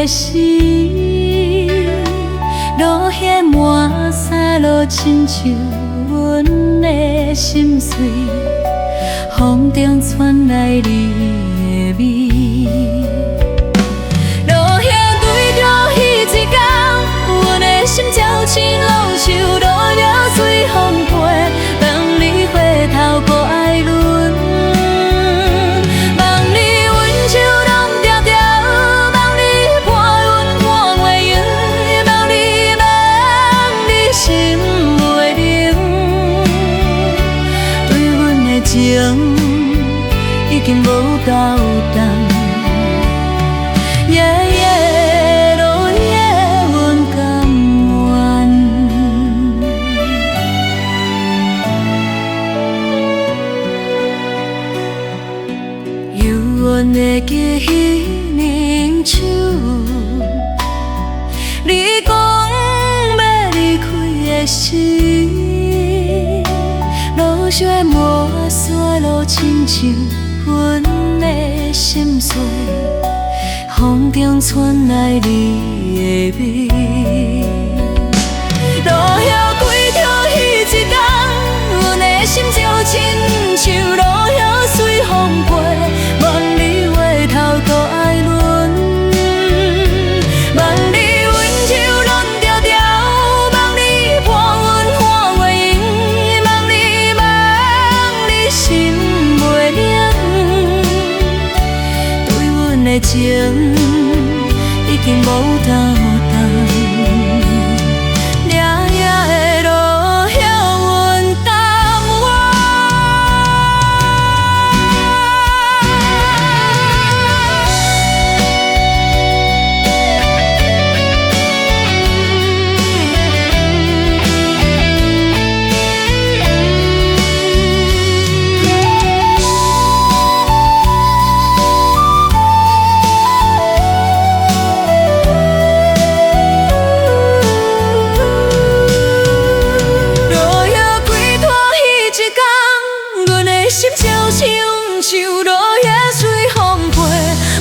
的时，落叶满山路，亲像阮的心碎，风中传来你的味。落叶对着彼一天，阮的心照青拢受落了随风飞，望你回头搁爱阮，望你温柔拢条条，望你伴阮看月圆，望你望你心袂冷，对阮的情已经无斗阵。会记彼年秋，你讲要离开的时，落雪满山路，亲像阮的心碎，风中传来你的味。落叶归着彼一天，阮的心就亲像落叶随风飞。头搁爱阮，望你温柔拢条条，望你伴阮看月圆，望你望你心袂冷，对阮的情已经无斗阵。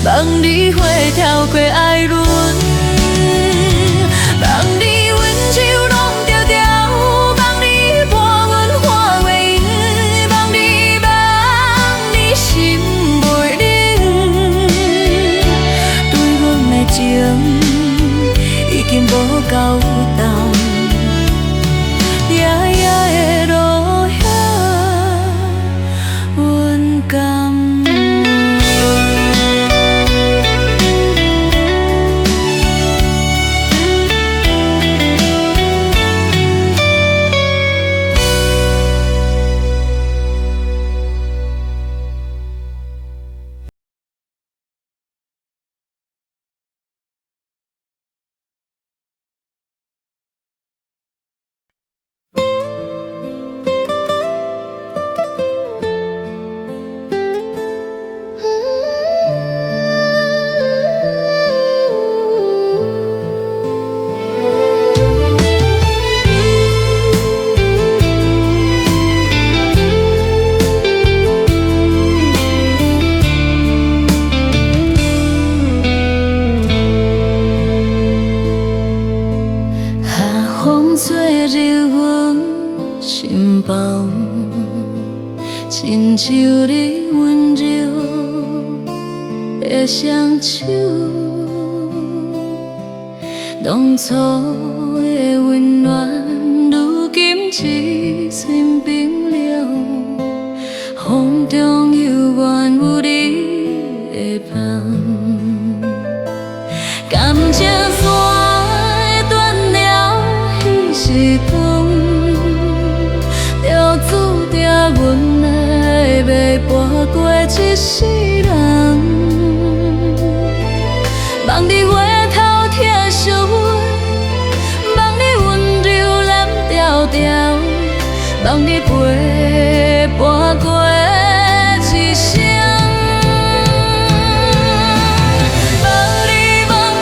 望你回头过爱阮，望你温柔拢条条，望你伴阮看月圆，望你望你心袂冷，对阮的情已经无够重。亲像你温柔的双手，当初的温暖，如今一寸冰凉。风中犹原有你的香，感情线会断了，彼时光，就注定阮要跋过一世人，望你回头疼惜阮，望你温柔蓝调调，望你陪跋过一生。望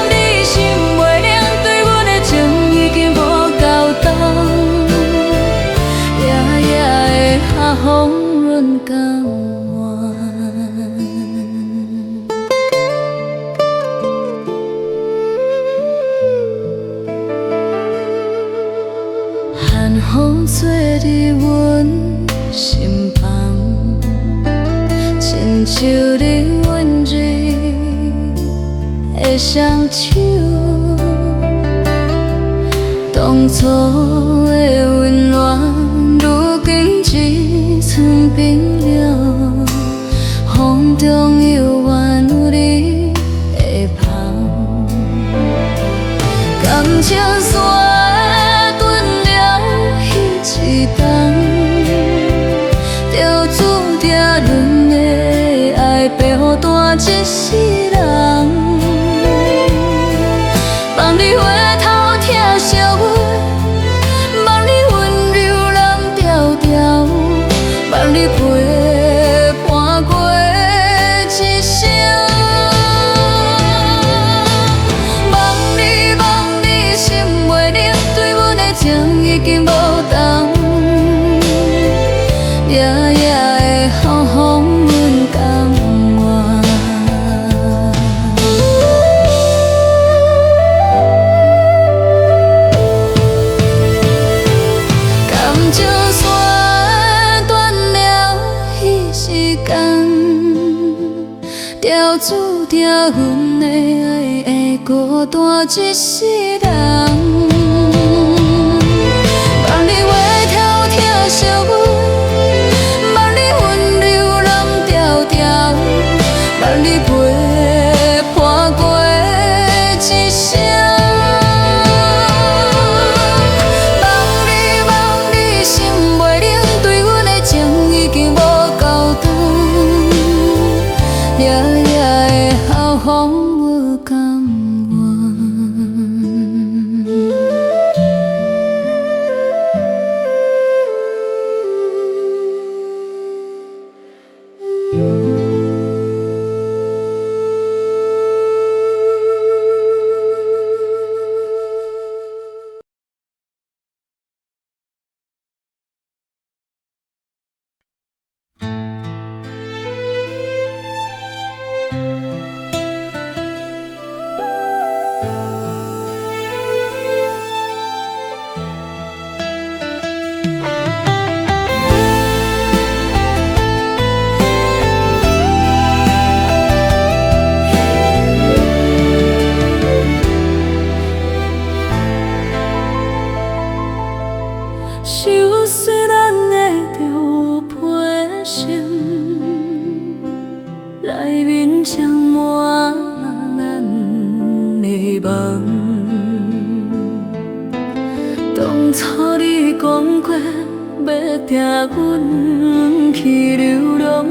你心袂冷，对阮的情已经无够重，夜夜的下风润甘愿。伫阮身旁，亲像你温柔的双手，当初的温暖，如今一寸冰凉，风中犹原有你的香，感情线断了彼一冬，就注定阮的爱孤单一世人，望你回头疼惜阮，望你温柔人调调，望你陪伴过一生，望你心袂冷，对阮的情已经无重，夜夜的好风阮甘愿。感情线断了彼时间，就注定阮的爱会孤单一世人。望你回头疼惜阮，望你温柔人调调，望你陪伴过一生。望你心袂冷，对阮的情已经无够长，夜夜的好风我甘受碎咱的着陪身，内面装满咱的梦。当初你讲过要听阮去流浪，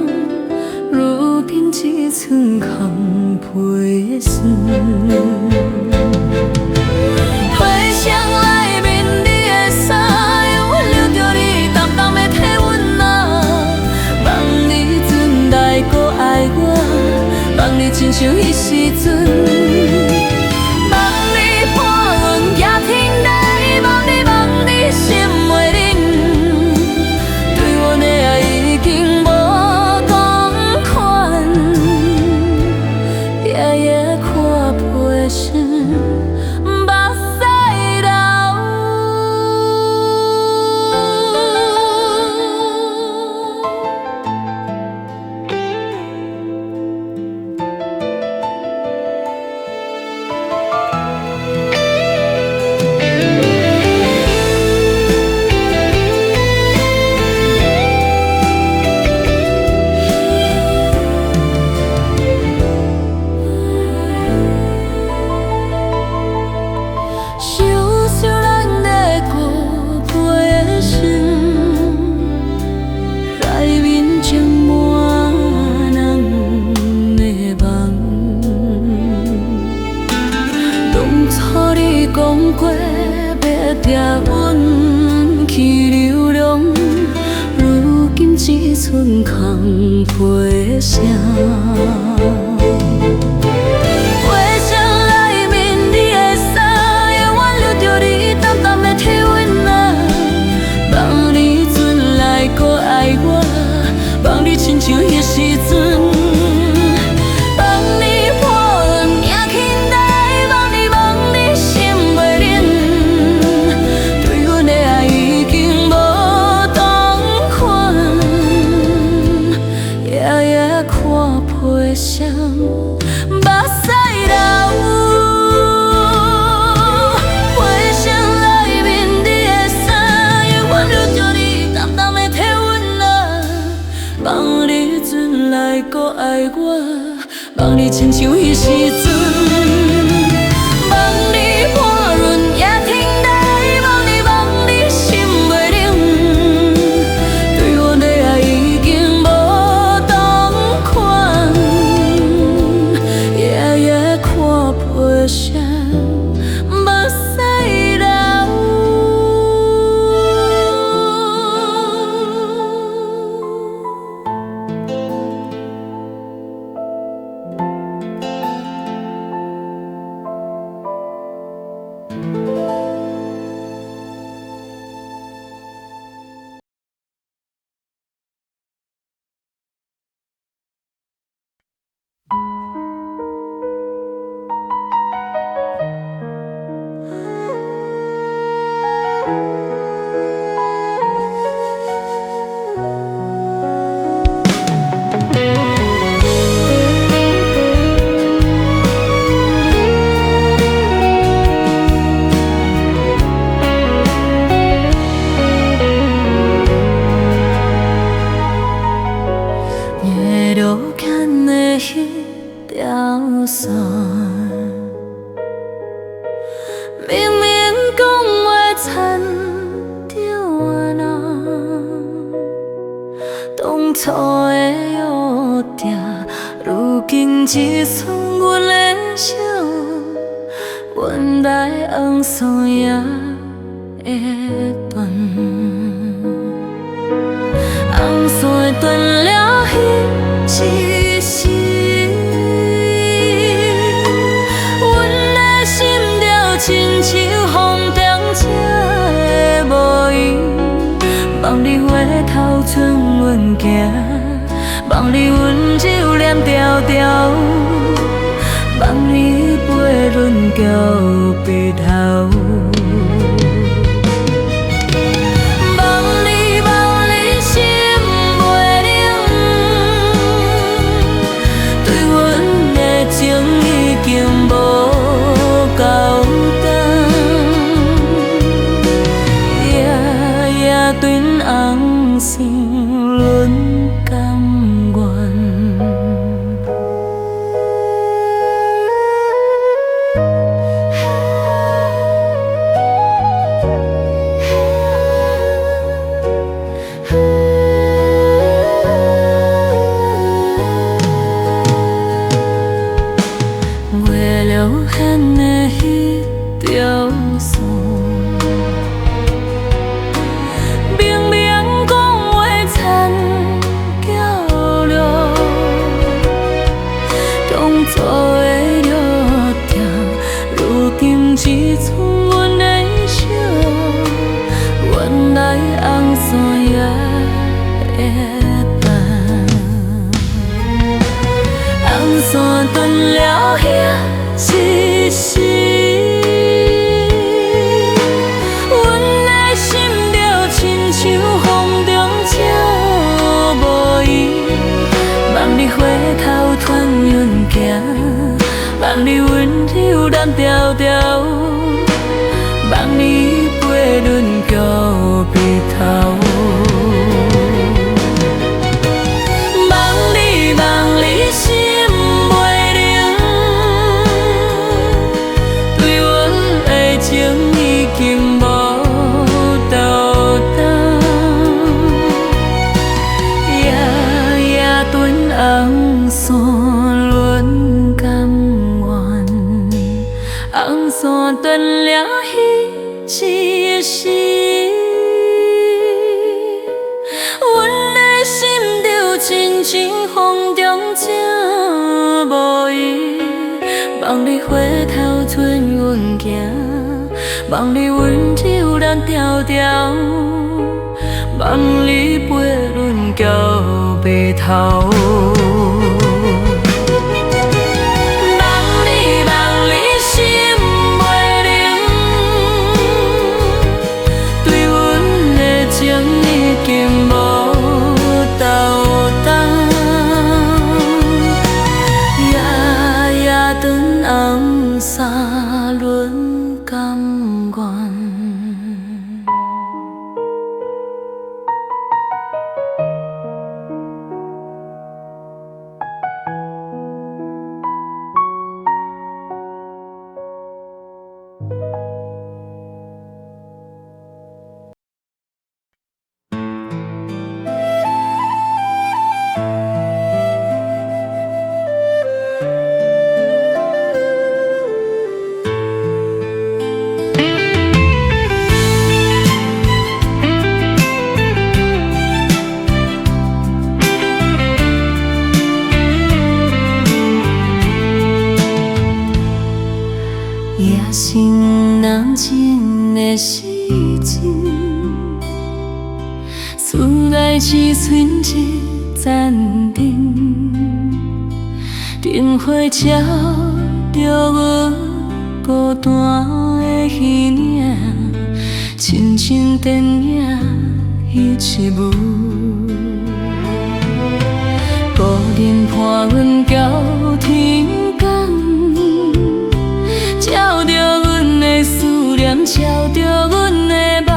如今一寸空陪算。回想内面你的衫，永远留着你淡淡的体温啊。望你转来搁爱我，望你亲像迄时阵。望你伴阮行天台，望你心袂冷，对阮的爱已经无同款，夜夜看陪身。讲过要听阮去流浪，如今只剩空陪声。回想内面你的衫，永远留着你淡淡的体温啊。望你转来搁爱我，望你亲像迄时阵。心袂冷，对阮的爱已经无会搁爱我？望你亲像迄时阵，望你半轮也停来，望你心袂冷，对阮的爱已经无同款，夜夜看悲伤。明明讲话牵着我呐，当初的约定，如今只剩阮的笑，阮来红线也会断，红线断了迄一时。亲像风中车的无依，望你回头剩阮行，望你温柔念条条，望你飞轮桥白头。望你心袂冷，对阮的情已经无够。红线轮甘愿，月亮显的迄条线。做的约定，如今只剩阮的笑，原来红线也会断，红线断了迄一时，阮的心就亲像风中车无依，望你回头团圆行。望你温柔蓝条条，望你飞轮桥白头。望你心袂冷，对阮的情已经无斗胆，夜夜断红线轮甘。红线断了迄一时，阮的心就亲像风中车无依，望你回头剩阮行，望你温柔蓝条条，望你飞轮桥白头。三轮甘愿。安静的时阵，厝内只剩一盏灯，灯火照着阮孤单的身影，亲像电影迄一幕。孤人伴阮到天光，照着阮的思念，照着阮的梦。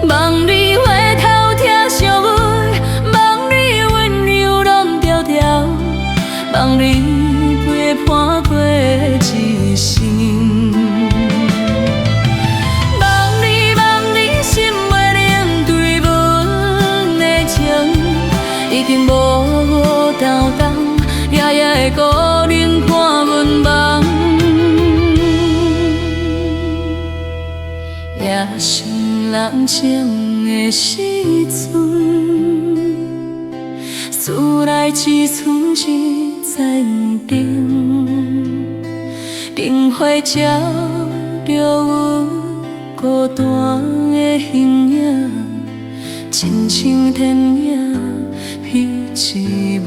梦里回头听相会，梦里温柔乱调调，梦里陪伴过一生。已经无斗动，夜夜的孤人看阮梦，夜深人静的时阵，厝内只剩一盏灯，灯火照着阮孤单的身影，亲像电影迄一幕。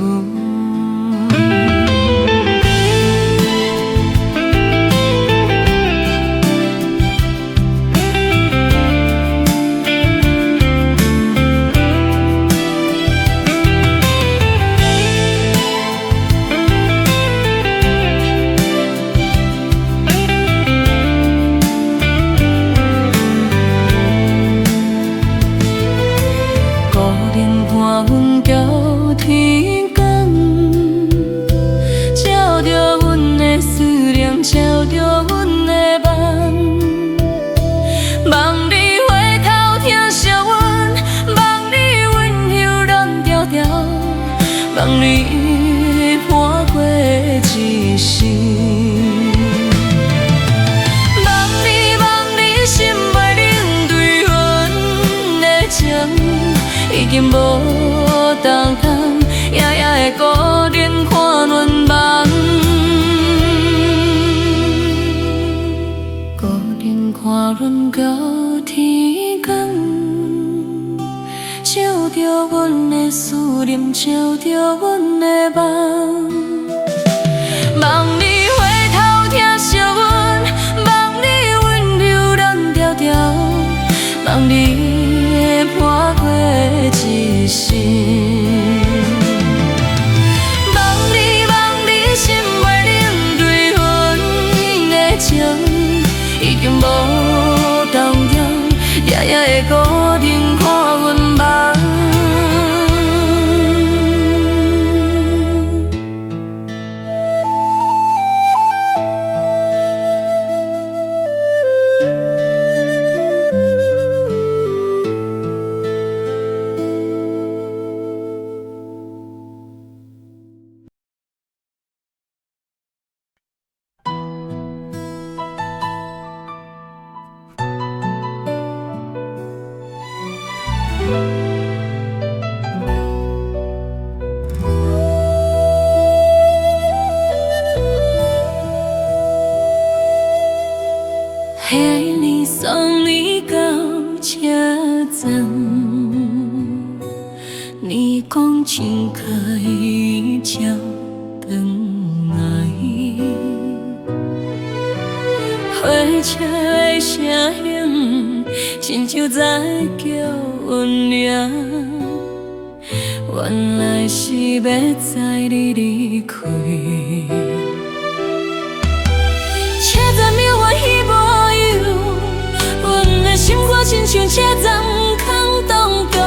梦里伴过一生，梦里心袂冷对阮的情，已经无动动，夜夜的孤人看阮梦，孤人看阮到天光。照着阮的思念，照着阮的梦。梦里回头听相阮，梦里温柔乱调调，梦里伴过一生。梦里心袂冷对阮的情，已经无动摇，夜夜的孤人看阮梦。迄年送你到车站，你讲真可以照转来。火车的声响，亲像在叫阮名，原来是要载你离开。车站渺远彼无有，阮的心肝亲像车站空洞洞，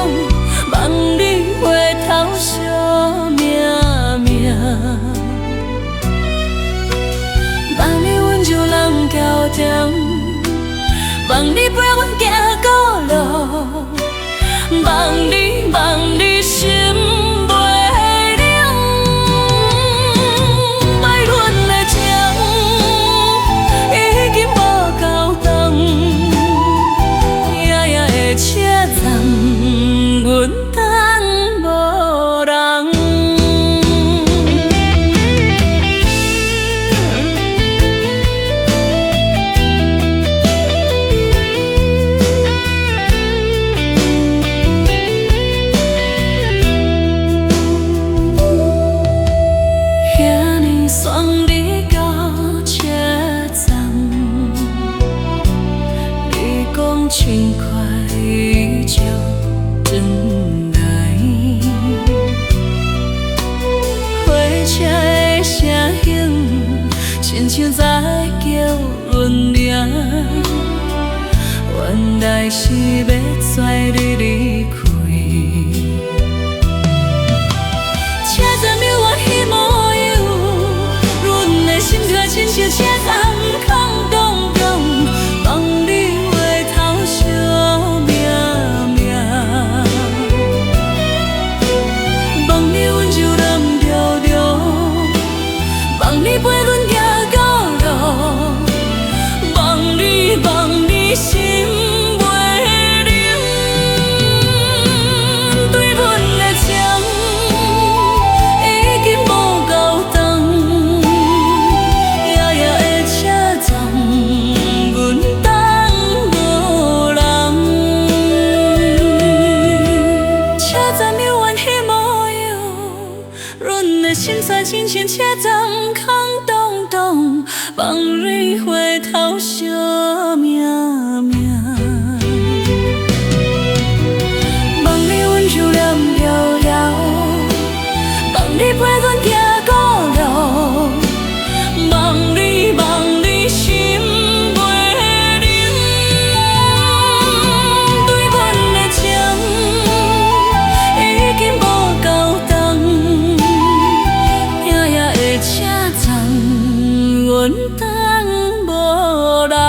梦里回头相命命，梦里阮就人交谈，梦里陪阮行孤路，梦里心袂凉，爱阮的情。已经无够重，夜夜的车站，阮等无人。轻快就转来，火车的声响，亲像在叫阮名，原来是要载你离开。车站渺远迄模样，阮的心却亲像车站空洞洞，望你回头相命命，望你温柔蓝调调，望你陪阮行到老，望你心袂冷，对阮的情已经无够重，夜夜的车站，阮等无人。车站渺远迄模样，阮的心却亲像车站空洞洞，望你回头相命命，望你温柔蓝飘飘，望你陪阮行到老，望你心袂冷，对阮的情已经无够重，夜夜的车站，阮等无人。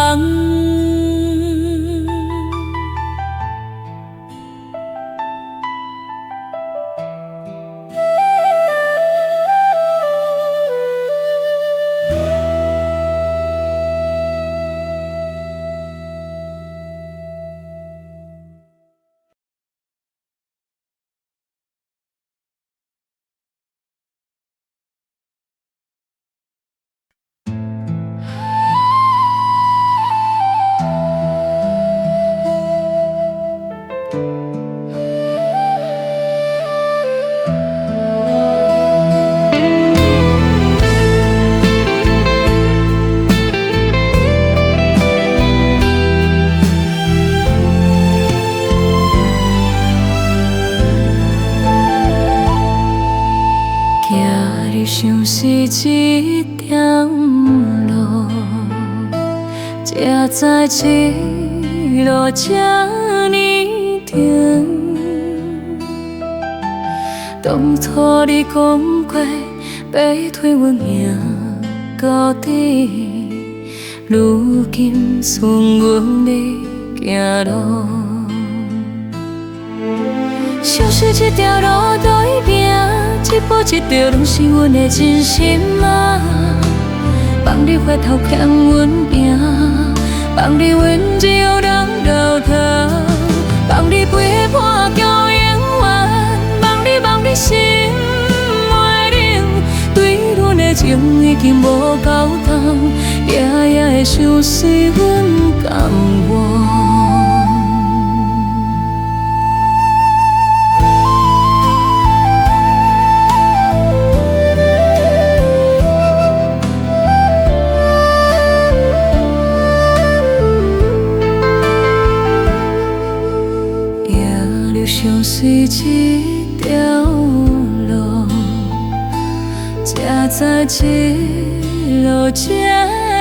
像是一条路，才知一路这呢长。当初你讲过要替阮行到底，如今剩阮要行路。像是一条路对拼，一步一条拢是阮的真心啊！望你回头欠阮拼，望你温柔人绕头，望你陪伴到永远，望你心袂冷，对阮的情已经无够重，夜夜的想随阮甘愿。像是一条路，才知一路这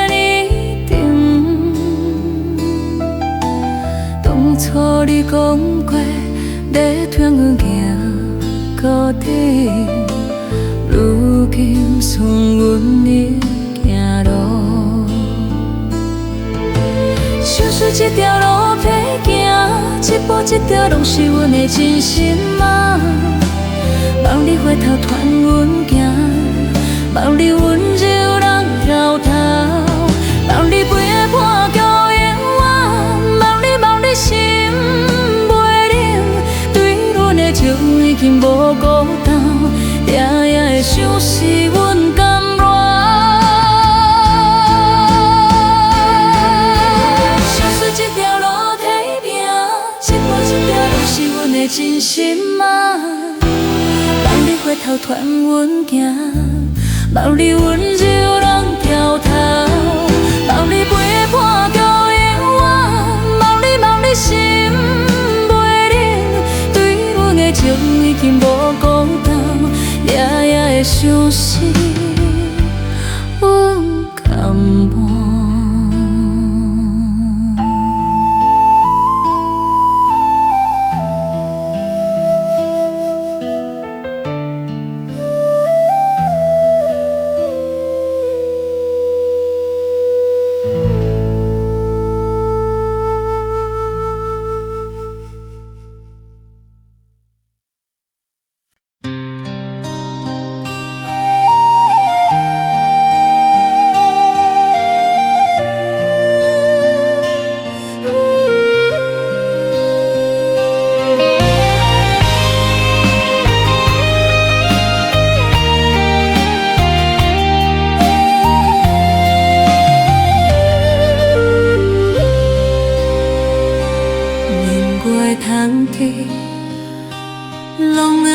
呢长。当初你讲过要替阮行到底，如今剩阮要行路。像是一条路要行，一步一条拢是阮的真心啊！望你回头传阮行，望你温柔人绕头，望你陪伴到永远，望你心袂冷，对阮的情已经无孤单，夜夜的想是阮甘愿。真心啊，望你回头传阮行，望你温柔人绕头，望你陪伴到永远，望你就是阮甘愿。通知，拢会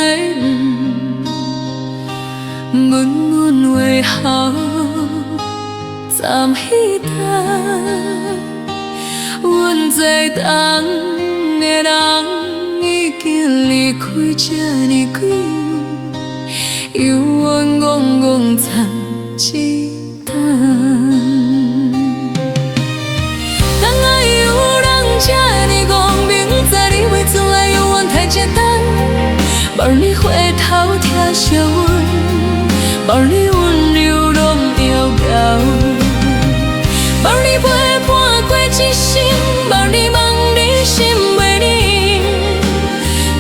阮话后暂彼等，阮坐等的人已经离开这呢久，犹原戆戆藏一等。当爱有人这呢讲明，在你话转来犹原太一等，望你回头疼惜阮，望你温柔拢遥遥，望你陪伴过一生，望你望你心袂冷，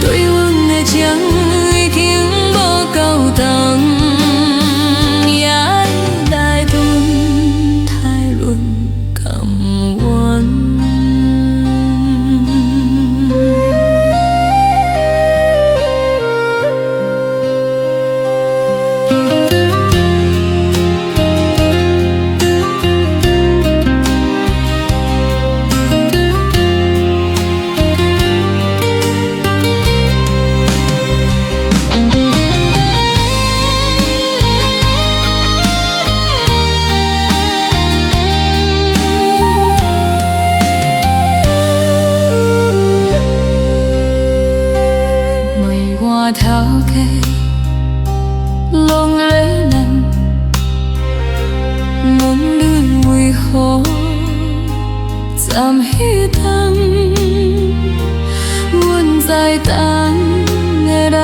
对阮的情已经无够重。头家拢在问，问你为何暂彼等？阮在等的人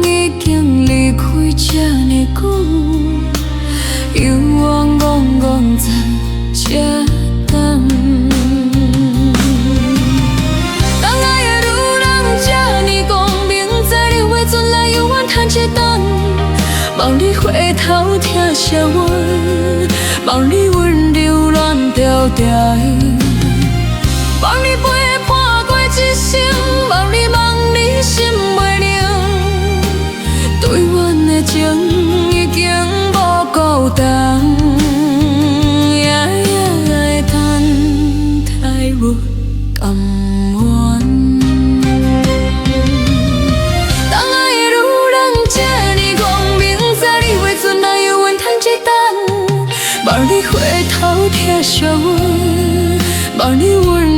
已经离开这呢久，犹原戆戆在这等。望你回头疼惜阮，望你温柔软条条，望你陪伴过一生，望你望你心袂冷，对阮的情已经无够重，会等待阮甘愿。望你回头疼惜阮，望你温